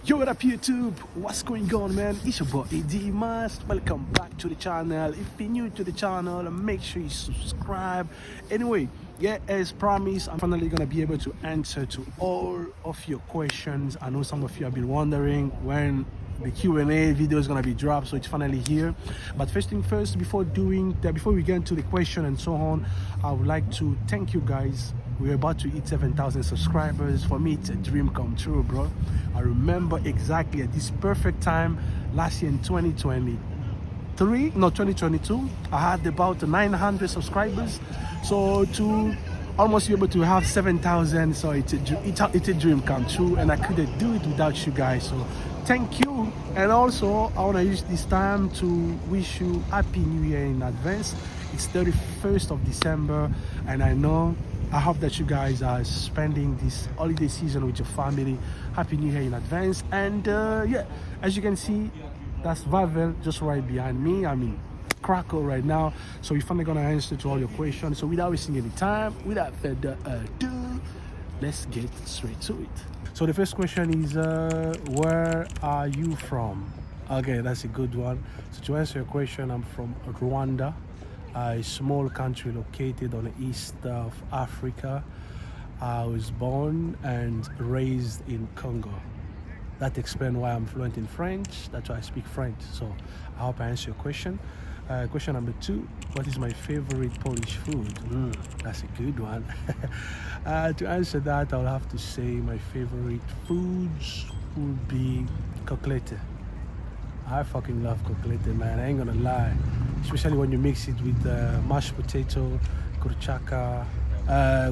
Yo, what up YouTube? What's going on, man? It's your boy AD Mast. Welcome back to the channel. If you're new to the channel, make sure you subscribe. Anyway, yeah, as promised, I'm finally gonna be able to answer to all of your questions. I know some of you have been wondering when the Q&A video is gonna be dropped, so it's finally here. But first thing first, before we get into the question and so on, I would like to thank you guys. We're about to hit 7,000 subscribers. For me, it's a dream come true, bro. I remember exactly at this perfect time last year in 2022, I had about 900 subscribers. So to almost be able to have 7,000, so it's a dream come true, and I couldn't do it without you guys. So thank you. And also, I want to use this time to wish you Happy New Year in advance. It's 31st of December, and I hope that you guys are spending this holiday season with your family. Happy New Year in advance. And yeah, as you can see, that's Vavel just right behind me. I'm in Krakow right now, so we're finally gonna answer to all your questions. So without wasting any time, without further ado, let's get straight to it. So the first question is, where are you from? Okay, that's a good one. So to answer your question, I'm from Rwanda, a small country located on the east of Africa. I was born and raised in Congo. That explains why I'm fluent in French. That's why I speak French. So I hope I answer your question. Question number 2, what is my favorite Polish food? That's a good one. To answer that, I'll have to say my favorite foods would be kotlety. I fucking love kotlety, man. I ain't gonna lie. Especially when you mix it with mashed potato, kurczaka,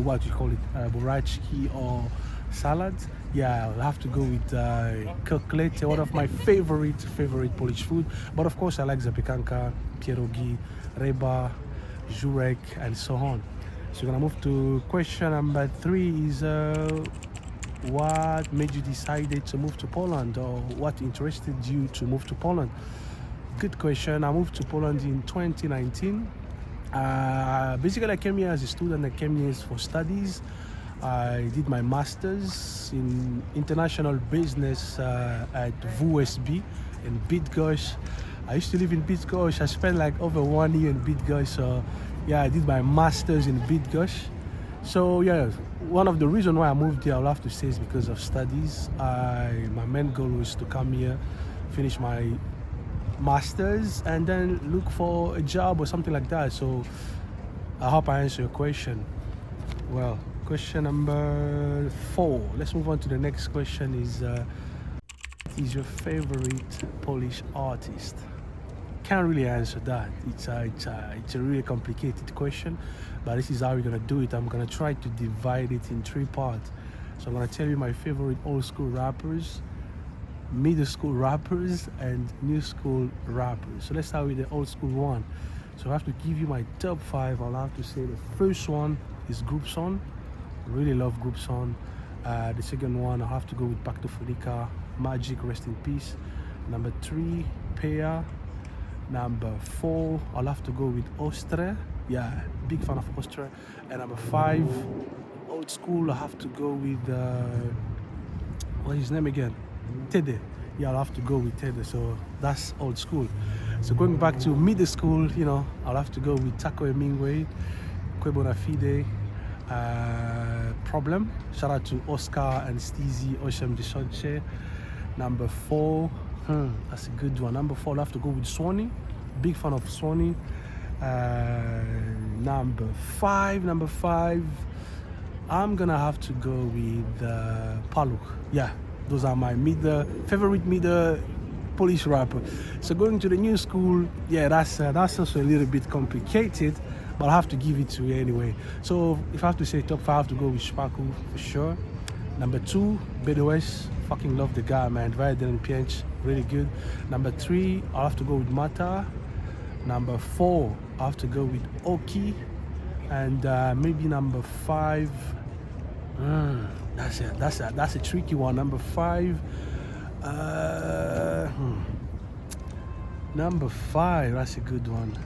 what do you call it, burachki or salad. Yeah, I'll have to go with kotlety, one of my favorite Polish food. But of course, I like zapiekanka, pierogi, ryba, żurek, and so on. So we're gonna move to question number 3 is, what made you decide to move to Poland, or what interested you to move to Poland? Good question. I moved to Poland in 2019. Basically, I came here as a student. I came here for studies. I did my master's in international business at WSB in Bydgoszcz. I used to live in Bydgoszcz. I spent like over 1 year in Bydgoszcz. So yeah, I did my master's in Bydgoszcz. So yeah, one of the reasons why I moved here, I'll have to say, is because of studies. My main goal was to come here, finish my master's, and then look for a job or something like that. So I hope I answer your question. Well, question number 4. Let's move on to the next question. Is your favorite Polish artist? Can't really answer that. It's a really complicated question, but this is how we're gonna do it. I'm gonna try to divide it in 3 parts. So I'm gonna tell you my favorite old school rappers, middle school rappers, and new school rappers. So let's start with the old school one. So I have to give you my top 5. I'll have to say the first one is Group Son. Really love Group Son. The second one, I'll have to go with Paktofonika, Magic, rest in peace. Number 3, Peja. Number 4, I'll have to go with Ostre. Yeah, big fan of Ostre. And number 5, old school, I have to go with what's his name again? Tede. Yeah, I'll have to go with Tede. So that's old school. So going back to middle school, I'll have to go with Taco Hemingway, Kwebona Fide, Problem. Shout out to Oscar and Steezy Oshem Deshonche. Number 4, that's a good one. Number 4, I'll have to go with Swanee. Big fan of Swanee. Number 5, I'm gonna have to go with Paluk. Yeah, those are my favorite middle Polish rapper. So going to the new school, yeah, that's also a little bit complicated, but I have to give it to you anyway. So if I have to say top 5, I have to go with Spaku for sure. Number 2, BDOS. Fucking love the guy, man. Very Pięć, really good. Number 3, I'll have to go with Mata. Number 4, I have to go with Oki. And maybe number 5. That's a tricky one. Number 5. Number 5, that's a good one.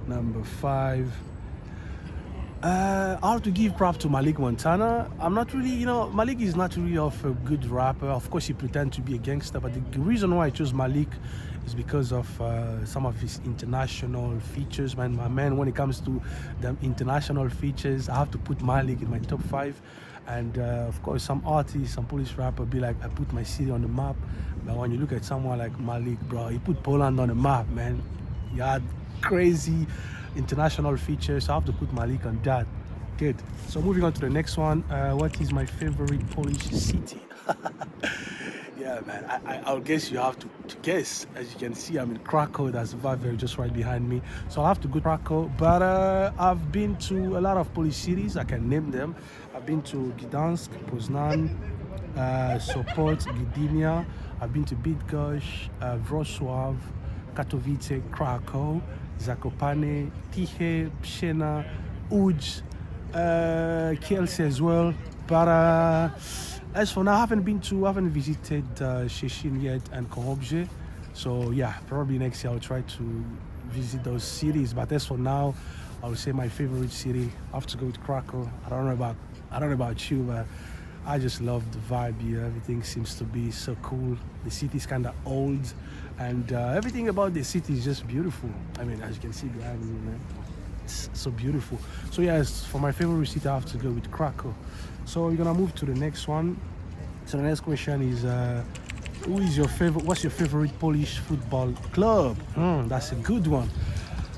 Number 5. I have to give props to Malik Montana. I'm not really, Malik is not really of a good rapper. Of course, he pretends to be a gangster, but the reason why I chose Malik is because of some of his international features. Man, my man, when it comes to the international features, I have to put Malik in my top 5. And of course, some artists, some Polish rapper be like, I put my city on the map. But when you look at someone like Malik, bro, he put Poland on the map, man. He had crazy international features, so I have to put Malik on that. Good. So moving on to the next one. What is my favorite Polish city? Yeah, man. I'll guess you have to guess. As you can see, I'm in Krakow. That's Wawel just right behind me. So I'll have to go to Krakow. But I've been to a lot of Polish cities. I can name them. I've been to Gdansk, Poznan, Sopot, Gdynia. I've been to Bydgoszcz, Wrocław, Katowice, Krakow, Zakopane, Tychy, Pszczyna, Łódź, Kielce as well. But as for now, I haven't visited Szczecin yet and Kołobrzeg. So yeah, probably next year I'll try to visit those cities. But as for now, I would say my favorite city, I have to go with Krakow. I don't know about you, but I just love the vibe here. Everything seems to be so cool. The city is kind of old, and everything about the city is just beautiful. I mean, as you can see behind me, man, it's so beautiful. So yes, for my favorite city, I have to go with Krakow. So we're gonna move to the next one. So the next question is, what's your favorite Polish football club? That's a good one.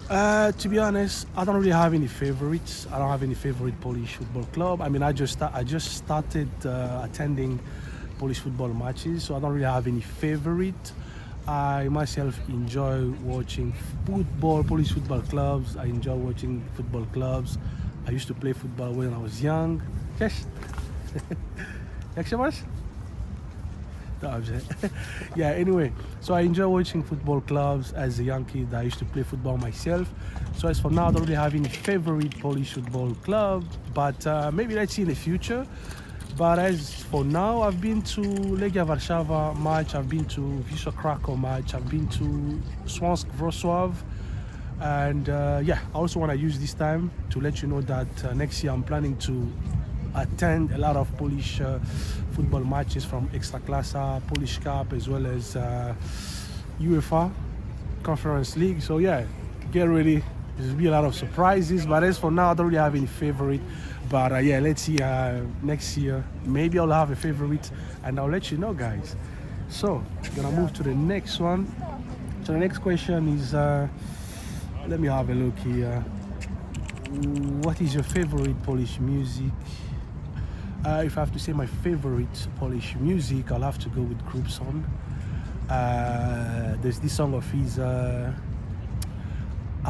To be honest, I don't really have any favorites. I don't have any favorite Polish football club. I mean, I just started attending Polish football matches, so I don't really have any favorite. I myself enjoy watching Polish football clubs. I enjoy watching football clubs. I used to play football when I was young. Yes. Jak się masz? Dobrze. Yeah, anyway, so I enjoy watching football clubs. As a young kid, I used to play football myself. So as for now, I don't really have any favorite Polish football club, but maybe let's see in the future. But as for now, I've been to Legia Warszawa match, I've been to Wisła Krakow match, I've been to Śląsk Wrocław, and yeah, I also want to use this time to let you know that next year I'm planning to attend a lot of Polish football matches from Ekstraklasa, Polish Cup, as well as UEFA Conference League. So yeah, get ready. There'll be a lot of surprises. But as for now, I don't really have any favorite. But yeah, let's see next year. Maybe I'll have a favorite, and I'll let you know, guys. So I'm gonna move to the next one. So the next question is, let me have a look here. What is your favorite Polish music? If I have to say my favorite Polish music, I'll have to go with Group Song. There's this song of his, I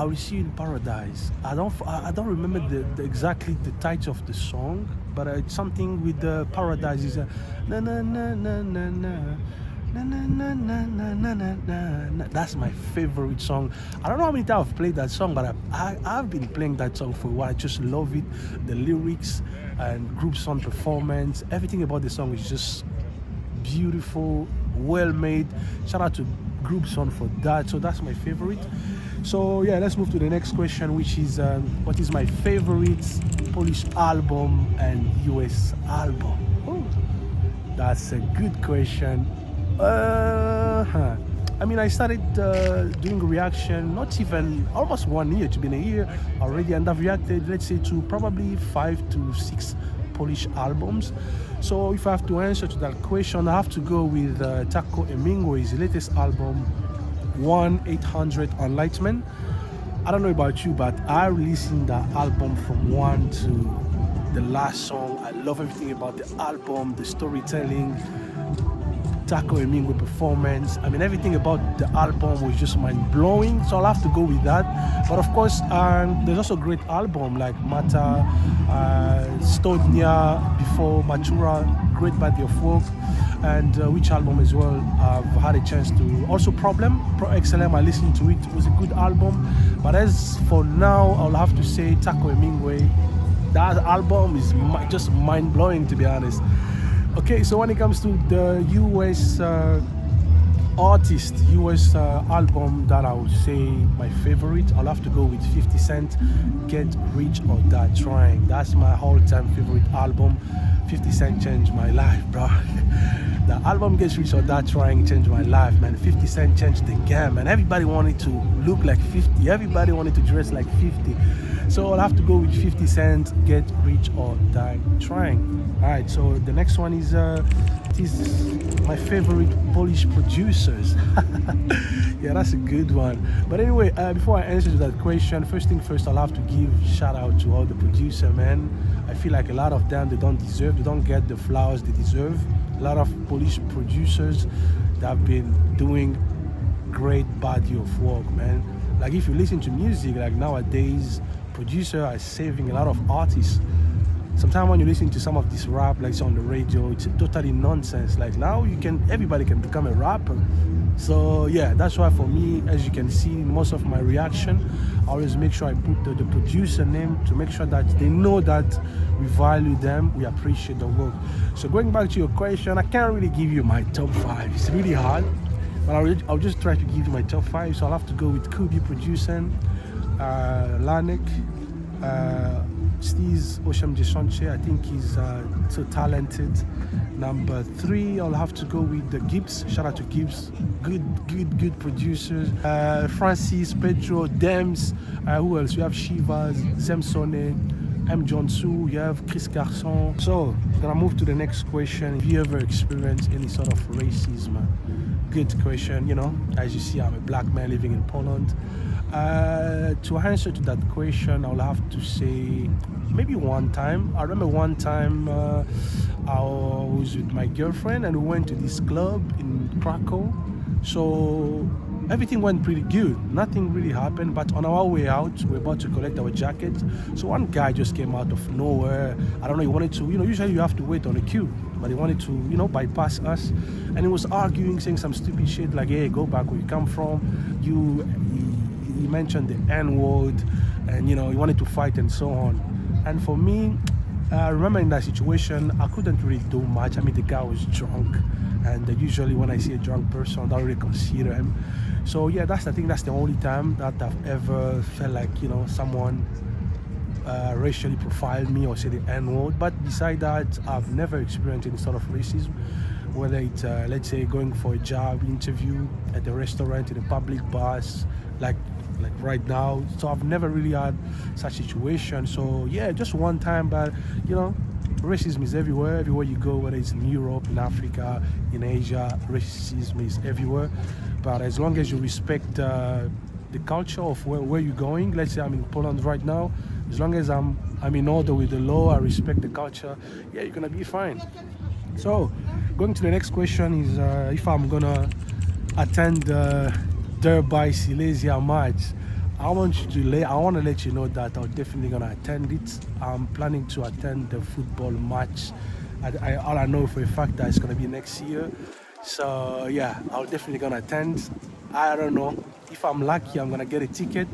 Will See You in Paradise. I don't remember exactly the title of the song, but it's something with the Paradise. Is na na na na na na. Na, na, na, na, na, na, na, na. That's my favorite song. I don't know how many times I've played that song, but I've been playing that song for a while. I just love it. The lyrics and Group Song performance, everything about the song is just beautiful, well made. Shout out to Group Song for that. So that's my favorite. So yeah, let's move to the next question, which is what is my favorite Polish album and US album? Oh, that's a good question. I mean, I started doing reaction not even almost 1 year, to be in a year already, and I've reacted, let's say, to probably 5 to 6 Polish albums. So if I have to answer to that question, I have to go with Taco Hemingway's latest album, 1-800 Enlightenment. I don't know about you, but I listened to the album from 1 to the last song. I love everything about the album, the storytelling, Taco Hemingway performance. I mean, everything about the album was just mind-blowing, so I'll have to go with that. But of course, there's also a great album like Mata, Studnia, before Matura, great body of work, and which album as well I've had a chance to. Also Problem, Pro XLM, I listened to it. It was a good album. But as for now, I'll have to say Taco Hemingway. That album is just mind-blowing, to be honest. Okay, so when it comes to the US artist, US album that I would say my favorite, I'll have to go with 50 Cent, Get Rich or Die Trying. That's my all-time favorite album. 50 Cent changed my life, bro. The album Get Rich or Die Trying changed my life, man. 50 Cent changed the game, man. Everybody wanted to look like 50. Everybody wanted to dress like 50. So I'll have to go with 50 Cent, Get Rich or Die Trying. Alright, so the next one is my favorite Polish producers. Yeah, that's a good one. But anyway, before I answer to that question, first thing first, I'll have to give shout out to all the producer, man. I feel like a lot of them, they don't get the flowers they deserve. A lot of Polish producers that have been doing great body of work, man. Like if you listen to music, like nowadays, producers are saving a lot of artists. Sometimes when you listen to some of this rap, like it's on the radio, it's totally nonsense. Like now everybody can become a rapper. So yeah, that's why for me, as you can see, most of my reaction, I always make sure I put the producer name to make sure that they know that we value them, we appreciate the work. So going back to your question, I can't really give you my top 5. It's really hard, but I'll just try to give you my top 5. So I'll have to go with Kubi producing, Lanek, Steez Osham. I think he's so talented. Number 3, I'll have to go with the Gibbs. Shout out to Gibbs. Good producers. Francis, Pedro, Dems. Who else? We have Shivas, Zemsone, M. Jonsu. You have Chris Garçon. So, gonna move to the next question. Have you ever experienced any sort of racism? Good question. You know, as you see, I'm a black man living in Poland. To answer to that question, I'll have to say maybe one time. I remember one time I was with my girlfriend and we went to this club in Krakow. So everything went pretty good. Nothing really happened, but on our way out, we're about to collect our jackets. So one guy just came out of nowhere. I don't know, he wanted to, usually you have to wait on a queue, but he wanted to, bypass us. And he was arguing, saying some stupid shit like, hey, go back where you come from. He mentioned the N-word and, he wanted to fight and so on. And for me, I remember in that situation, I couldn't really do much. I mean, the guy was drunk. And usually when I see a drunk person, I don't really consider him. So yeah, that's the only time that I've ever felt like, someone racially profiled me or said the N-word. But beside that, I've never experienced any sort of racism. Whether it's, let's say, going for a job interview at the restaurant, in a public bus, like right now. So I've never really had such situation. So yeah, just one time, but racism is everywhere you go, whether it's in Europe, in Africa, in Asia. Racism is everywhere, but as long as you respect the culture of where you're going, let's say I'm in Poland right now, as long as I'm in order with the law, I respect the culture, yeah, you're gonna be fine. So going to the next question is if I'm gonna attend the Derby Silesia match. I want to let you know that I'm definitely gonna attend it. I'm planning to attend the football match. All I know for a fact that it's gonna be next year. So yeah, I'm definitely gonna attend. I don't know if I'm lucky, I'm gonna get a ticket.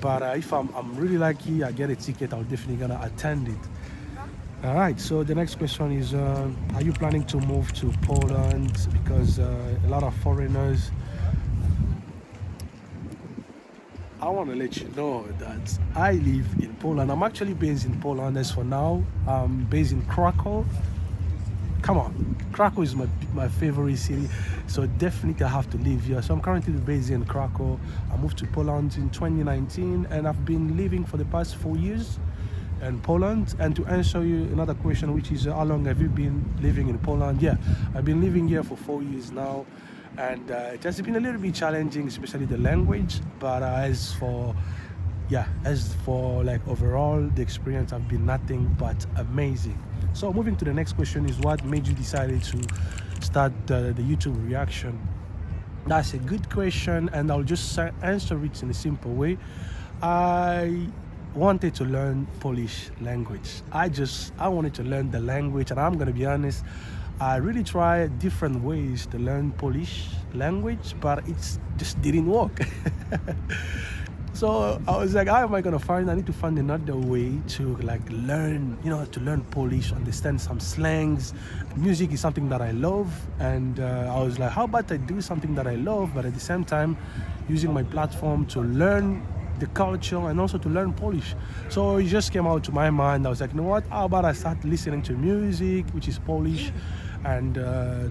But if I'm really lucky, I get a ticket, I'm definitely gonna attend it. All right. So the next question is: are you planning to move to Poland? Because a lot of foreigners. I want to let you know that I live in Poland. I'm actually based in Poland as for now. I'm based in Krakow. Come on, Krakow is my favorite city, so definitely I have to live here. So I'm currently based in Krakow. I moved to Poland in 2019 and I've been living for the past 4 years in Poland. And to answer you another question, which is how long have you been living in Poland? Yeah, I've been living here for 4 years now. And it has been a little bit challenging, especially the language. But as for like overall, the experience has been nothing but amazing. So moving to the next question is, what made you decide to start the YouTube reaction? That's a good question, and I'll just answer it in a simple way. I wanted to learn Polish language. I wanted to learn the language, and I'm gonna be honest, I really tried different ways to learn Polish language, but it just didn't work. So I was like, how am I gonna find? I need to find another way to like learn, to learn Polish, understand some slangs. Music is something that I love, and I was like, how about I do something that I love, but at the same time, using my platform to learn the culture and also to learn Polish. So it just came out to my mind. I was like, you know what? How about I start listening to music, which is Polish, and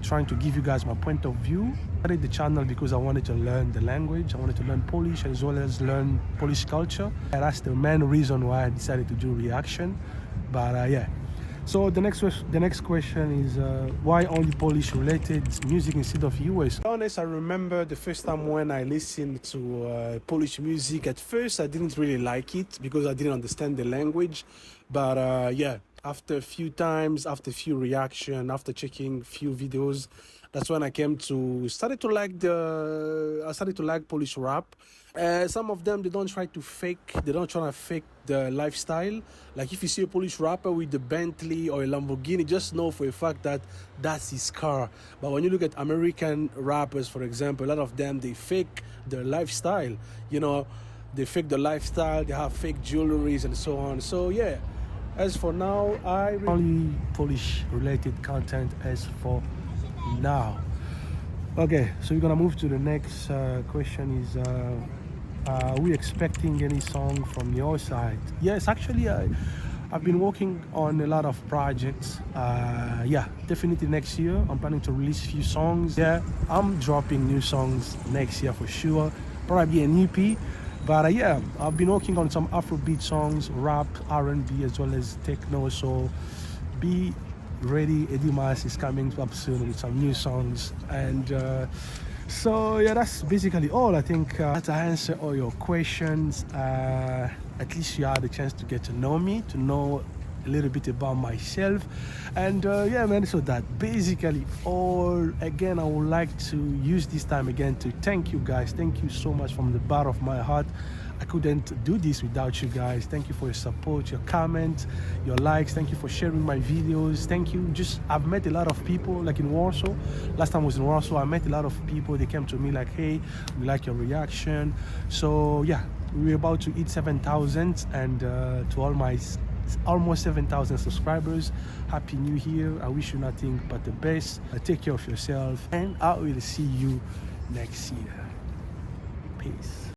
trying to give you guys my point of view. I started the channel because I wanted to learn the language. I wanted to learn Polish as well as learn Polish culture. And that's the main reason why I decided to do reaction. But yeah. So the next question is why only Polish related music instead of US? To be honest, I remember the first time when I listened to Polish music. At first, I didn't really like it because I didn't understand the language. But yeah, after a few times, after a few reaction, after checking few videos, that's when I started to like Polish rap. Some of them, they don't try to fake the lifestyle. Like if you see a Polish rapper with the Bentley or a Lamborghini, just know for a fact that that's his car. But when you look at American rappers, for example, a lot of them, they fake their lifestyle. They fake the lifestyle, they have fake jewelries and so on. So yeah, as for now, I only Polish related content as for now. Okay, so we're gonna move to the next question is are we expecting any song from your side? Yes, actually I've been working on a lot of projects. Yeah, definitely next year I'm planning to release a few songs. Yeah, I'm dropping new songs next year for sure, probably an EP. But yeah, I've been working on some Afrobeat songs, rap, R&B, as well as techno. So be ready, Eddie Mas is coming up soon with some new songs. And so yeah, that's basically all. I think to answer all your questions. At least you had a chance to get to know me, to know a little bit about myself. And yeah, man, so that basically all. Again, I would like to use this time again to thank you guys. Thank you so much from the bottom of my heart. I couldn't do this without you guys. Thank you for your support, your comments, your likes. Thank you for sharing my videos. Thank you. I've met a lot of people, like in Warsaw. Last time I was in Warsaw, I met a lot of people. They came to me like, hey, we like your reaction. So yeah, we're about to hit 7,000, and to all my almost 7,000 subscribers, happy new year. I wish you nothing but the best. Take care of yourself, and I will see you next year. Peace.